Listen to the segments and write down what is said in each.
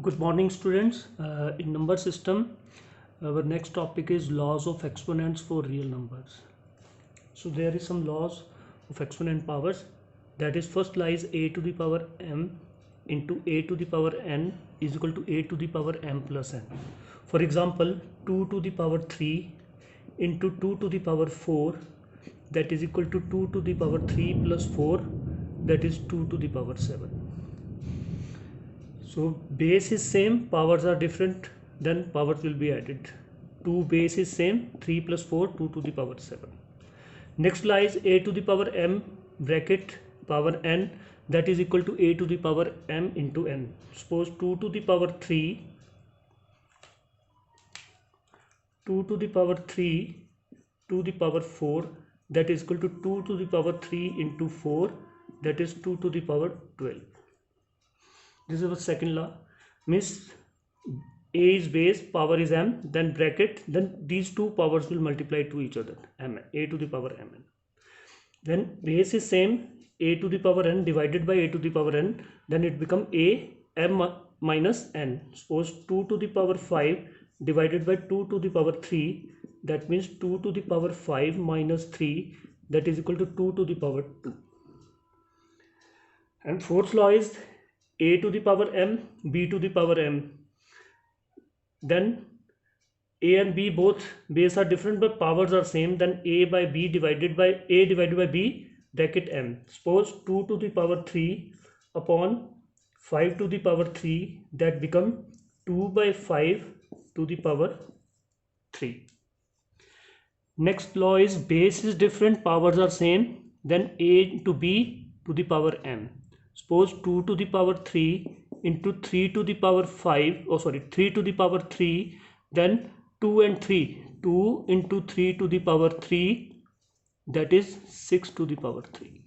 Good morning, students. In number system, our next topic is laws of exponents for real numbers. So there is some laws of exponent powers. That is, first lies a to the power m into a to the power n is equal to a to the power m plus n. For example, 2 to the power 3 into 2 to the power 4, that is equal to 2 to the power 3 plus 4, that is 2 to the power 7. So base is same, powers are different, then powers will be added. 2 base is same, 3 plus 4, 2 to the power 7. Next lies a to the power m bracket power n, that is equal to a to the power m into n. Suppose 2 to the power 3, 2 to the power 3 to the power 4, that is equal to 2 to the power 3 into 4, that is 2 to the power 12. This is our second law. Means a is base, power is m, then bracket, then these two powers will multiply to each other, m, a to the power mn. Then base is same, a to the power n divided by a to the power n, then it become a m minus n. Suppose 2 to the power 5 divided by 2 to the power 3, that means 2 to the power 5 minus 3, that is equal to 2 to the power 2. And fourth law is a to the power m, b to the power m. Then a and b both base are different but powers are same, then a by b divided by a divided by b bracket m. Suppose 2 to the power 3 upon 5 to the power 3, that become 2 by 5 to the power 3. Next law is base is different, powers are same, then a to b to the power m. Suppose 2 to the power 3 into 3 to the power 5, 3 to the power 3, then 2 and 3, 2 into 3 to the power 3, that is 6 to the power 3.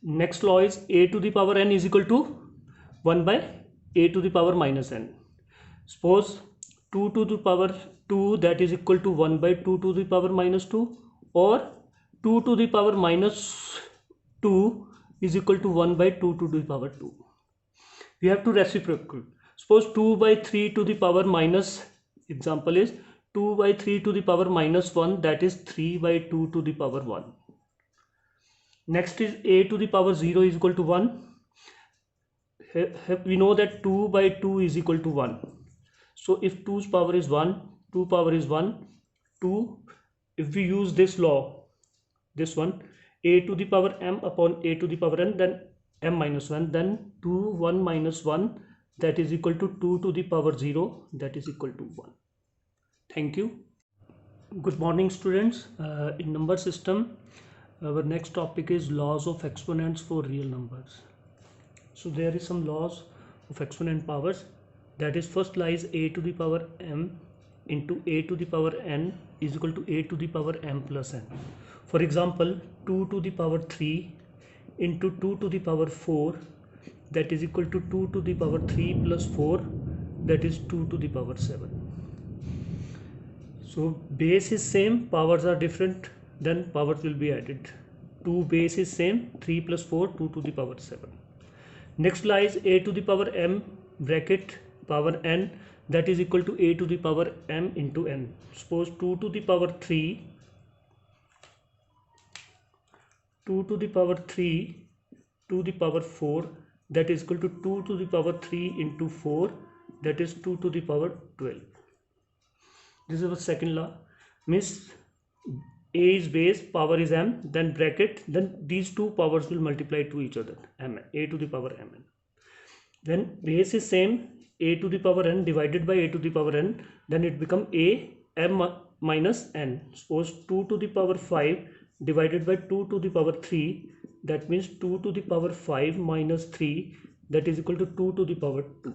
Next law is a to the power n is equal to 1 by a to the power minus n. Suppose 2 to the power 2, that is equal to 1 by 2 to the power minus 2, or 2 to the power minus 2 is equal to 1 by 2 to the power 2. We have to reciprocate. Suppose 2 by 3 to the power minus, example is 2 by 3 to the power minus 1, that is 3 by 2 to the power 1. Next is a to the power 0 is equal to 1. We know that 2 by 2 is equal to 1. So if 2's power is 1, 2 power is 1, 2, if we use this law, this one, a to the power m upon a to the power n, then m minus 1, then 2, 1 minus 1, that is equal to 2 to the power 0, that is equal to 1. Thank you. Good morning, students. In number system, our next topic is laws of exponents for real numbers. So there is some laws of exponent powers. That is, first lies a to the power m into a to the power n is equal to a to the power m plus n. For example, 2 to the power 3 into 2 to the power 4, that is equal to 2 to the power 3 plus 4, that is 2 to the power 7. So base is same, powers are different, then powers will be added. 2 base is same, 3 plus 4, 2 to the power 7. Next lies a to the power m bracket power n, that is equal to a to the power m into n. Suppose 2 to the power 3, 2 to the power 3 to the power 4, that is equal to 2 to the power 3 into 4, that is 2 to the power 12. This is our second law. Means a is base, power is m, then bracket, then these two powers will multiply to each other, m, a to the power mn. Then base is same, a to the power n divided by a to the power n, then it become a m minus n. Suppose 2 to the power 5 divided by 2 to the power 3, that means 2 to the power 5 minus 3, that is equal to 2 to the power 2.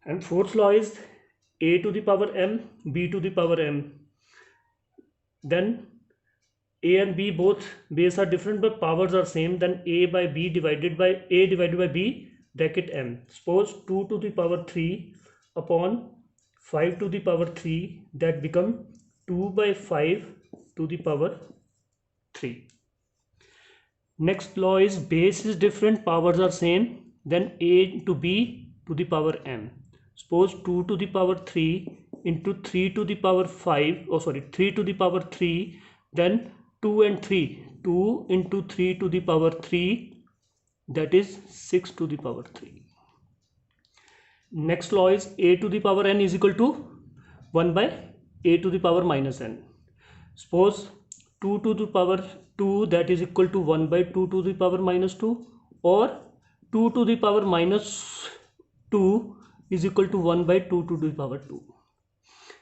And fourth law is a to the power m, b to the power m. Then a and b both base are different but powers are same, then a by b divided by a divided by b bracket m. Suppose 2 to the power 3 upon 5 to the power 3, that become 2 by 5 to the power 3. Next law is base is different, powers are same, then a into b to the power m. Suppose 2 to the power 3 into 3 to the power 5, 3 to the power 3, then 2 and 3, 2 into 3 to the power 3, that is 6 to the power 3. Next law is a to the power n is equal to 1 by a to the power minus n. Suppose 2 to the power 2, that is equal to 1 by 2 to the power minus 2, or 2 to the power minus 2 is equal to 1 by 2 to the power 2.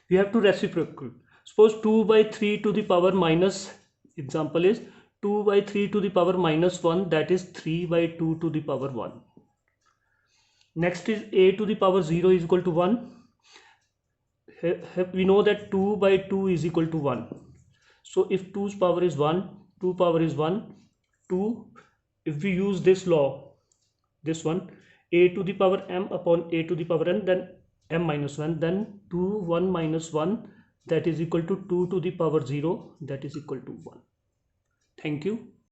We have to reciprocate. Suppose 2 by 3 to the power minus, example is 2 by 3 to the power minus 1, that is 3 by 2 to the power 1. Next is a to the power 0 is equal to 1. We know that 2 by 2 is equal to 1. So if 2's power is 1, 2 power is 1, 2, if we use this law, this one, a to the power m upon a to the power n, then m minus 1, then 2, 1 minus 1, that is equal to 2 to the power 0, that is equal to 1. Thank you.